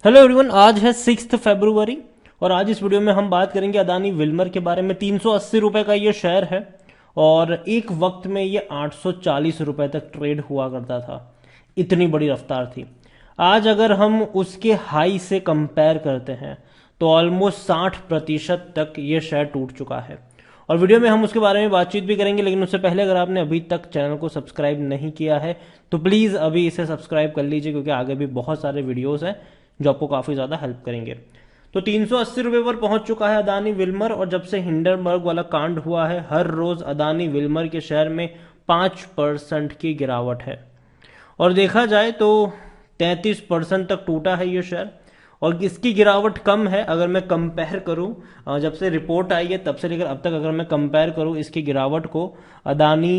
Hello everyone, आज है 6 फरवरी और आज इस वीडियो में हम बात करेंगे अदानी विल्मर के बारे में। 380 रुपए का ये शेयर है और एक वक्त में ये 840 रुपए तक ट्रेड हुआ करता था। इतनी बड़ी रफ्तार थी। आज अगर हम उसके हाई से कंपेयर करते हैं तो ऑलमोस्ट 60% तक ये शेयर टूट चुका है और वीडियो में हम उसके बारे में बातचीत भी करेंगे। लेकिन उससे पहले अगर आपने अभी तक चैनल को सब्सक्राइब नहीं किया है तो प्लीज़ अभी इसे सब्सक्राइब कर लीजिए, क्योंकि आगे भी बहुत सारे वीडियोस हैं जो आपको काफ़ी ज़्यादा हेल्प करेंगे। तो 380 रुपये पर पहुंच चुका है अदानी विल्मर और जब से हिंडनबर्ग वाला कांड हुआ है हर रोज़ अदानी विल्मर के शेयर में 5% की गिरावट है और देखा जाए तो 33% तक टूटा है ये शेयर। और इसकी गिरावट कम है अगर मैं कंपेयर करूं, जब से रिपोर्ट आई है तब से लेकर अब तक अगर मैं कंपेयर करूं इसकी गिरावट को अदानी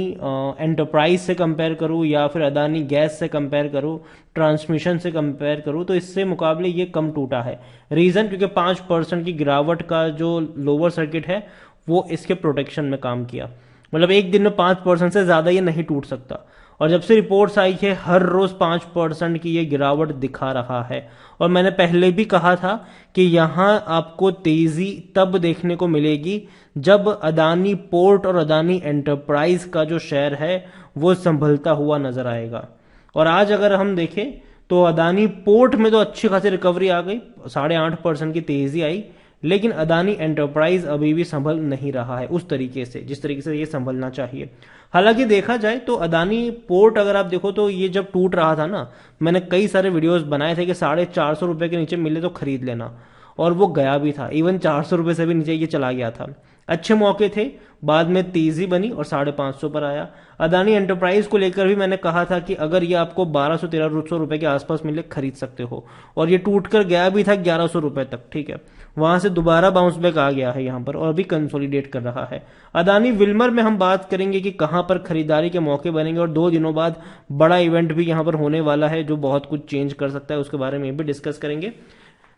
एंटरप्राइज से कंपेयर करूं या फिर अदानी गैस से कंपेयर करूं, ट्रांसमिशन से कंपेयर करूं, तो इससे मुकाबले ये कम टूटा है। रीज़न क्योंकि 5% की गिरावट का जो लोअर सर्किट है वो इसके प्रोटेक्शन में काम किया। मतलब एक दिन में 5% से ज़्यादा ये नहीं टूट सकता। और जब से रिपोर्ट्स आई है हर रोज 5% की ये गिरावट दिखा रहा है। और मैंने पहले भी कहा था कि यहां आपको तेजी तब देखने को मिलेगी जब अदानी पोर्ट और अदानी एंटरप्राइज का जो शेयर है वो संभलता हुआ नजर आएगा। और आज अगर हम देखें तो अदानी पोर्ट में तो अच्छी खासी रिकवरी आ गई, 8.5% की तेजी आई, लेकिन अदानी एंटरप्राइज अभी भी संभल नहीं रहा है उस तरीके से जिस तरीके से ये संभलना चाहिए। हालांकि देखा जाए तो अदानी पोर्ट अगर आप देखो तो ये जब टूट रहा था ना, मैंने कई सारे वीडियोस बनाए थे कि 450 रुपए के नीचे मिले तो खरीद लेना, और वो गया भी था। इवन 400 रुपए से भी नीचे ये चला गया था। अच्छे मौके थे, बाद में तेजी बनी और 550 पर आया। अदानी एंटरप्राइज को लेकर भी मैंने कहा था कि अगर ये आपको 1200-1300 रुपए के आसपास मिले खरीद सकते हो, और ये टूट कर गया भी था 1100 रुपए तक। ठीक है, वहां से दोबारा बाउंस बैक आ गया है यहां पर और अभी कंसोलिडेट कर रहा है। अदानी विल्मर में हम बात करेंगे कि कहां पर खरीदारी के मौके बनेंगे और 2 दिनों बाद बड़ा इवेंट भी यहां पर होने वाला है जो बहुत कुछ चेंज कर सकता है, उसके बारे में भी डिस्कस करेंगे।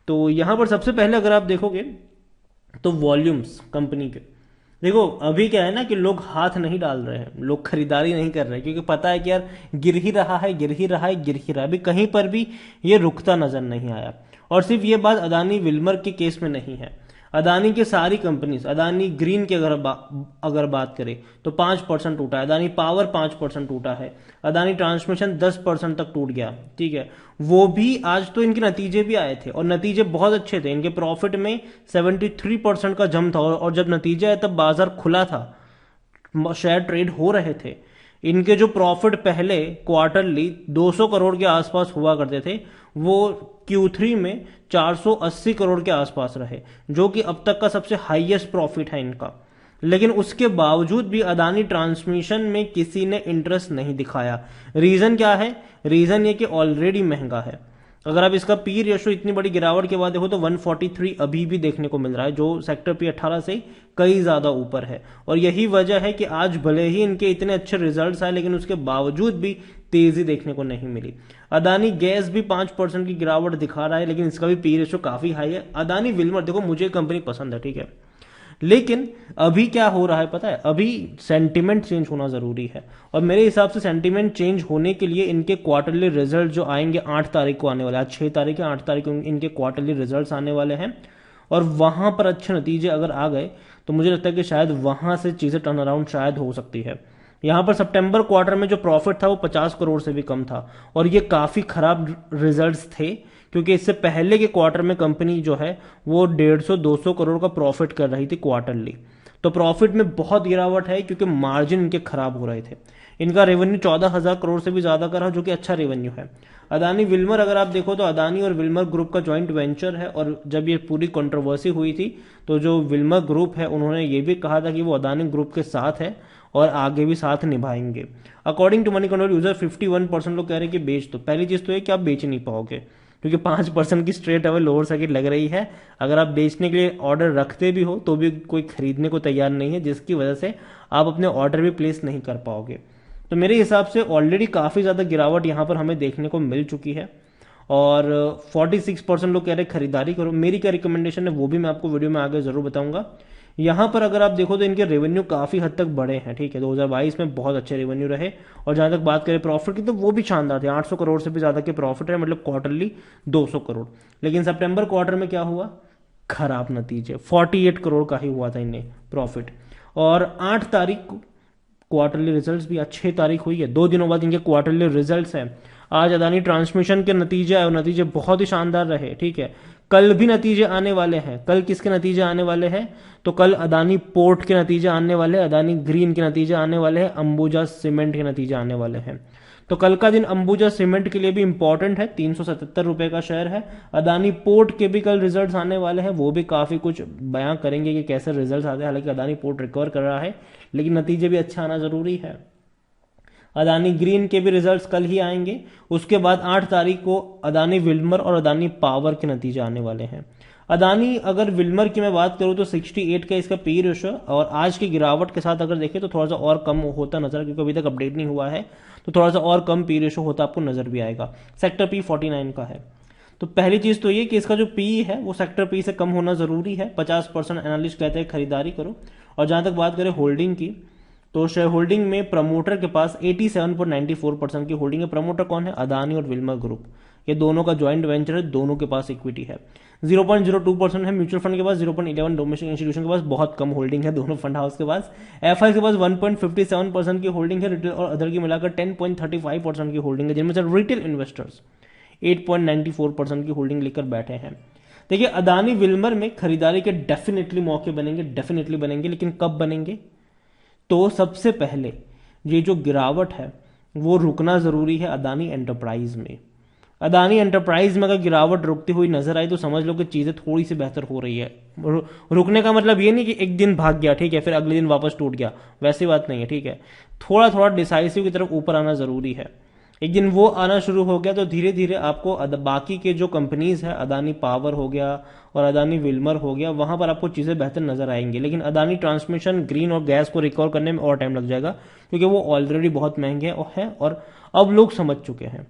तो यहां पर सबसे पहले अगर आप देखोगे तो वॉल्यूम्स कंपनी के, देखो अभी क्या है ना कि लोग हाथ नहीं डाल रहे हैं, लोग खरीदारी नहीं कर रहे हैं, क्योंकि पता है कि यार गिर ही रहा है, गिर ही रहा है, गिर ही रहा है। अभी कहीं पर भी ये रुकता नजर नहीं आया। और सिर्फ ये बात अदानी विल्मर के केस में नहीं है, अदानी की सारी कंपनीज, अदानी ग्रीन की अगर बात करें तो 5% टूटा है, अदानी पावर 5% टूटा है, अदानी ट्रांसमिशन 10% तक टूट गया। ठीक है, वो भी आज तो इनके नतीजे भी आए थे और नतीजे बहुत अच्छे थे। इनके प्रॉफिट में 73% का जंप था और जब नतीजा आया तब बाजार खुला था, शेयर ट्रेड हो रहे थे। इनके जो प्रॉफिट पहले क्वार्टरली 200 करोड़ के आसपास हुआ करते थे वो Q3 में 480 करोड़ के आसपास रहे, जो कि अब तक का सबसे हाईएस्ट प्रॉफिट है इनका। लेकिन उसके बावजूद भी अदानी ट्रांसमिशन में किसी ने इंटरेस्ट नहीं दिखाया। रीजन क्या है? रीजन ये कि ऑलरेडी महंगा है। अगर आप इसका पी रेशो इतनी बड़ी गिरावट के बाद देखो तो 143 अभी भी देखने को मिल रहा है, जो सेक्टर P18 से कई ज्यादा ऊपर है। और यही वजह है कि आज भले ही इनके इतने अच्छे रिजल्ट्स आए लेकिन उसके बावजूद भी तेजी देखने को नहीं मिली। अदानी गैस भी 5% की गिरावट दिखा रहा है लेकिन इसका भी पी रेशो काफी हाई है। अदानी विल्मर, देखो मुझे कंपनी पसंद है, ठीक है, लेकिन अभी क्या हो रहा है पता है? अभी सेंटिमेंट चेंज होना जरूरी है और मेरे हिसाब से सेंटिमेंट चेंज होने के लिए इनके क्वार्टरली रिजल्ट जो आएंगे 8 तारीख को आने वाले, आज 6 तारीख है, 8 तारीख को इनके क्वार्टरली रिजल्ट्स आने वाले हैं। और वहां पर अच्छे नतीजे अगर आ गए तो मुझे लगता है कि शायद वहां से चीजें टर्न अराउंड शायद हो सकती है। यहां पर सितंबर क्वार्टर में जो प्रॉफिट था वो 50 करोड़ से भी कम था और ये काफी खराब रिजल्ट्स थे, क्योंकि इससे पहले के क्वार्टर में कंपनी जो है वो 150-200 करोड़ का प्रॉफिट कर रही थी क्वार्टरली। तो प्रॉफिट में बहुत गिरावट है क्योंकि मार्जिन इनके खराब हो रहे थे। इनका रेवेन्यू 14,000 करोड़ से भी ज्यादा का रहा, जो कि अच्छा रेवेन्यू है। अदानी विल्मर अगर आप देखो तो अदानी और विल्मर ग्रुप का जॉइंट वेंचर है और जब ये पूरी कंट्रोवर्सी हुई थी तो जो विल्मर ग्रुप है उन्होंने ये भी कहा था कि वो अदानी ग्रुप के साथ है और आगे भी साथ निभाएंगे। According to Moneycontrol user 51% लोग कह रहे हैं कि बेच दो। पहली चीज तो है कि आप बेच नहीं पाओगे क्योंकि 5% की स्ट्रेट अवे लोअर सर्किट लग रही है। अगर आप बेचने के लिए ऑर्डर रखते भी हो तो भी कोई खरीदने को तैयार नहीं है, जिसकी वजह से आप अपने ऑर्डर भी प्लेस नहीं कर पाओगे। तो मेरे हिसाब से ऑलरेडी काफी ज्यादा गिरावट यहां पर हमें देखने को मिल चुकी है और 46% लोग कह रहे खरीदारी करो। मेरी क्या रिकमेंडेशन है वो भी मैं आपको वीडियो में आगे जरूर बताऊंगा। यहाँ पर अगर आप देखो तो इनके रेवेन्यू काफ़ी हद तक बढ़े हैं, ठीक है। 2022 में बहुत अच्छे रेवेन्यू रहे। और जहाँ तक बात करें प्रॉफिट की तो वो भी शानदार थे, 800 करोड़ से भी ज़्यादा के प्रॉफिट है, मतलब क्वार्टरली 200 करोड़। लेकिन सितंबर क्वार्टर में क्या हुआ, खराब नतीजे, 48 करोड़ का ही हुआ था इन्हें प्रॉफिट। और 8 तारीख को क्वार्टरली रिजल्ट्स भी, 6 तारीख हुई है, 2 दिनों बाद इनके क्वार्टरली रिजल्ट्स हैं। आज अदानी ट्रांसमिशन के नतीजे आए और नतीजे बहुत ही शानदार रहे, ठीक है। कल भी नतीजे आने वाले हैं। कल किसके नतीजे आने वाले हैं, तो कल अदानी पोर्ट के नतीजे आने वाले हैं, अदानी ग्रीन के नतीजे आने वाले हैं, अंबुजा सीमेंट के नतीजे आने वाले हैं। तो कल का दिन अंबुजा सीमेंट के लिए भी इंपॉर्टेंट है, 377 रुपए का शेयर है। अदानी पोर्ट के भी कल रिजल्ट्स आने वाले हैं, वो भी काफी कुछ बयां करेंगे कि कैसे रिजल्ट्स आते हैं। हालांकि अदानी पोर्ट रिकवर कर रहा है, लेकिन नतीजे भी अच्छा आना जरूरी है। अदानी ग्रीन के भी रिजल्ट्स कल ही आएंगे। उसके बाद 8 तारीख को अदानी विल्मर और अदानी पावर के नतीजे आने वाले हैं। अदानी अगर विल्मर की मैं बात करूं तो 68 का इसका पी रेशो, और आज की गिरावट के साथ अगर देखें तो थोड़ा सा और कम होता नजर, क्योंकि अभी तक अपडेट नहीं हुआ है, तो थोड़ा सा और कम पी रेशो होता आपको नजर भी आएगा। सेक्टर पी 49 का है। तो पहली चीज तो ये कि इसका जो पी है वो सेक्टर पी से कम होना जरूरी है। 50% एनालिस्ट कहते हैं खरीदारी करो। और जहां तक बात करें होल्डिंग की, तो शेयर होल्डिंग में प्रमोटर के पास 87.94% की होल्डिंग है। प्रमोटर कौन है, अदानी और विल्मर ग्रुप, ये दोनों का ज्वाइंट वेंचर है, दोनों के पास इक्विटी है। 0.02% है म्यूचुअल फंड के पास, 0.11 डोमेस्टिक इंस्टीट्यूशन के पास, बहुत कम होल्डिंग है दोनों फंड हाउस के पास। एफआई के पास 1.57% की होल्डिंग है। रिटेल और अदर की मिलाकर 10.35% की होल्डिंग है, जिनमें से रिटेल इन्वेस्टर्स 8.94% की होल्डिंग लेकर बैठे हैं। देखिए अदानी विल्मर में खरीदारी के डेफिनेटली मौके बनेंगे, डेफिनेटली बनेंगे, लेकिन कब बनेंगे, तो सबसे पहले ये जो गिरावट है वो रुकना जरूरी है अदानी एंटरप्राइज में। अदानी एंटरप्राइज में अगर गिरावट रुकती हुई नजर आई तो समझ लो कि चीजें थोड़ी सी बेहतर हो रही है। रुकने का मतलब ये नहीं कि एक दिन भाग गया, ठीक है, फिर अगले दिन वापस टूट गया, वैसी बात नहीं है, ठीक है। थोड़ा थोड़ा डिसाइसिव की तरफ ऊपर आना जरूरी है। एक दिन वो आना शुरू हो गया तो धीरे धीरे आपको बाकी के जो कंपनीज है, अदानी पावर हो गया और अदानी विल्मर हो गया, वहां पर आपको चीजें बेहतर नजर आएंगी। लेकिन अदानी ट्रांसमिशन, ग्रीन और गैस को रिकवर करने में और टाइम लग जाएगा, क्योंकि वो ऑलरेडी बहुत महंगे हैं और अब लोग समझ चुके हैं,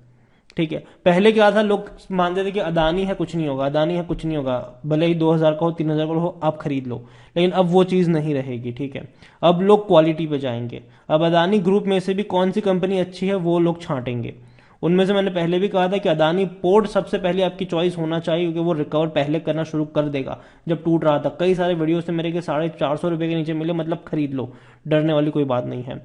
ठीक है। पहले क्या था, लोग मानते थे कि अदानी है कुछ नहीं होगा, अदानी है कुछ नहीं होगा, भले ही 2000 का हो 3000 का हो आप खरीद लो। लेकिन अब वो चीज नहीं रहेगी, ठीक है। अब लोग क्वालिटी पे जाएंगे। अब अदानी ग्रुप में से भी कौन सी कंपनी अच्छी है वो लोग छांटेंगे। उनमें से मैंने पहले भी कहा था कि अदानी पोर्ट सबसे पहले आपकी चॉइस होना चाहिए, क्योंकि वो रिकवर पहले करना शुरू कर देगा। जब टूट रहा था कई सारे वीडियो से मेरे के 450 रुपए के नीचे मिले, मतलब खरीद लो, डरने वाली कोई बात नहीं है,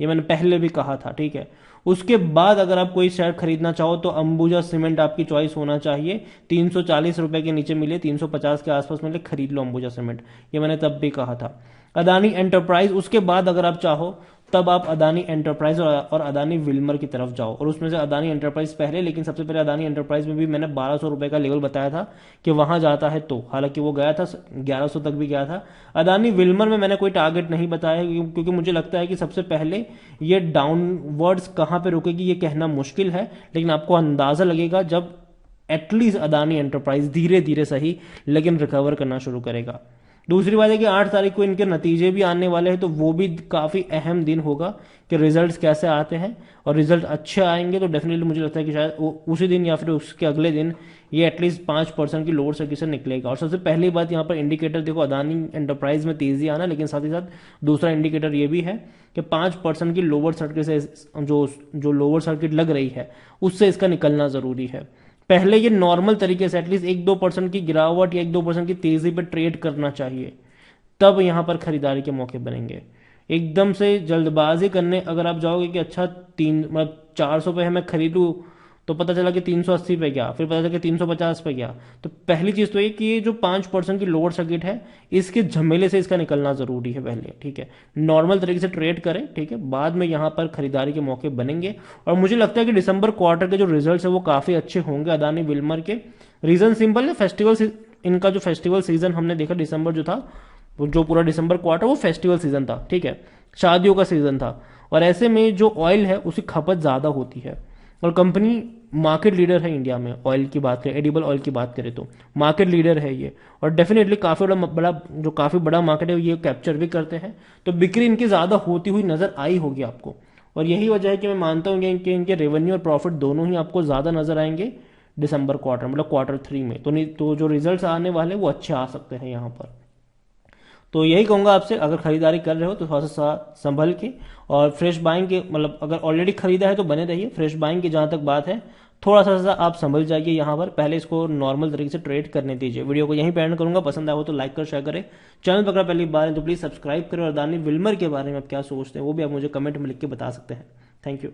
ये मैंने पहले भी कहा था, ठीक है। उसके बाद अगर आप कोई शेयर खरीदना चाहो तो अंबुजा सीमेंट आपकी चॉइस होना चाहिए। 340 रुपए के नीचे मिले, 350 के आसपास मिले, खरीद लो अंबुजा सीमेंट, ये मैंने तब भी कहा था। अदानी एंटरप्राइज उसके बाद अगर आप चाहो तब आप अदानी एंटरप्राइज और अदानी विल्मर की तरफ जाओ, और उसमें से अदानी एंटरप्राइज पहले, लेकिन सबसे पहले अदानी एंटरप्राइज में भी मैंने 1200 रुपए का लेवल बताया था कि वहां जाता है, तो हालांकि वो गया था 1100 तक भी गया था। अदानी विल्मर में मैंने कोई टारगेट नहीं बताया, क्योंकि मुझे लगता है कि सबसे पहले ये डाउनवर्ड्स कहां पे रुकेगी ये कहना मुश्किल है, लेकिन आपको अंदाजा लगेगा जब एटलीस्ट अदानी एंटरप्राइज धीरे धीरे सही लेकिन रिकवर करना शुरू करेगा। दूसरी बात है कि 8 तारीख को इनके नतीजे भी आने वाले हैं, तो वो भी काफी अहम दिन होगा कि रिजल्ट्स कैसे आते हैं। और रिजल्ट अच्छे आएंगे तो डेफिनेटली मुझे लगता है कि शायद उसी दिन या फिर उसके अगले दिन ये एटलीस्ट 5% की लोअर सर्किट से निकलेगा। और सबसे पहली बात यहाँ पर इंडिकेटर देखो, अदानी एंटरप्राइज में तेजी आना, लेकिन साथ ही साथ दूसरा इंडिकेटर ये भी है कि 5% की लोअर सर्किट से जो लोअर सर्किट लग रही है उससे इसका निकलना जरूरी है। पहले ये नॉर्मल तरीके से एटलीस्ट 1-2% की गिरावट या 1-2% की तेजी पे ट्रेड करना चाहिए, तब यहां पर खरीदारी के मौके बनेंगे। एकदम से जल्दबाजी करने अगर आप जाओगे कि अच्छा 400 पे है मैं खरीदूं, तो पता चला कि 380 पे गया, फिर पता चला कि 350 पे गया, तो पहली चीज तो ये कि ये जो 5% की लोअर सर्किट है इसके झमेले से इसका निकलना जरूरी है पहले, ठीक है। नॉर्मल तरीके से ट्रेड करें, ठीक है, बाद में यहां पर खरीदारी के मौके बनेंगे। और मुझे लगता है कि दिसंबर क्वार्टर के जो रिजल्ट है वो काफी अच्छे होंगे अदानी विल्मर के। रीजन सिंपल है, फेस्टिवल, इनका जो फेस्टिवल सीजन हमने देखा दिसंबर जो था, जो पूरा दिसंबर क्वार्टर वो फेस्टिवल सीजन था, ठीक है, शादियों का सीजन था। और ऐसे में जो ऑयल है उसकी खपत ज्यादा होती है, और कंपनी मार्केट लीडर है इंडिया में। ऑयल की बात करें, एडिबल ऑयल की बात करें तो मार्केट लीडर है ये, और डेफिनेटली काफी बड़ा मार्केट है, ये कैप्चर भी करते हैं। तो बिक्री इनकी ज्यादा होती हुई नजर आई होगी आपको, और यही वजह है कि मैं मानता हूं कि इनके रेवेन्यू और प्रॉफिट दोनों ही आपको ज्यादा नजर आएंगे दिसंबर क्वार्टर, मतलब क्वार्टर 3 में। तो जो रिजल्ट आने वाले वो अच्छे आ सकते हैं यहाँ पर। तो यही कहूंगा आपसे, अगर खरीदारी कर रहे हो तो थोड़ा सा संभल के, और फ्रेश बाइंग के मतलब अगर ऑलरेडी खरीदा है तो बने रहिए। फ्रेश बाइंग की जहां तक बात है, थोड़ा सा आप संभल जाइए यहाँ पर, पहले इसको नॉर्मल तरीके से ट्रेड करने दीजिए। वीडियो को यहीं पे एंड करूंगा, पसंद आया हो तो लाइक कर, शेयर करें। चैनल पर अगर पहली बार है तो प्लीज सब्सक्राइब करें, और अदानी विल्मर के बारे में आप क्या सोचते हैं वो भी आप मुझे कमेंट में लिख के बता सकते हैं। Thank you.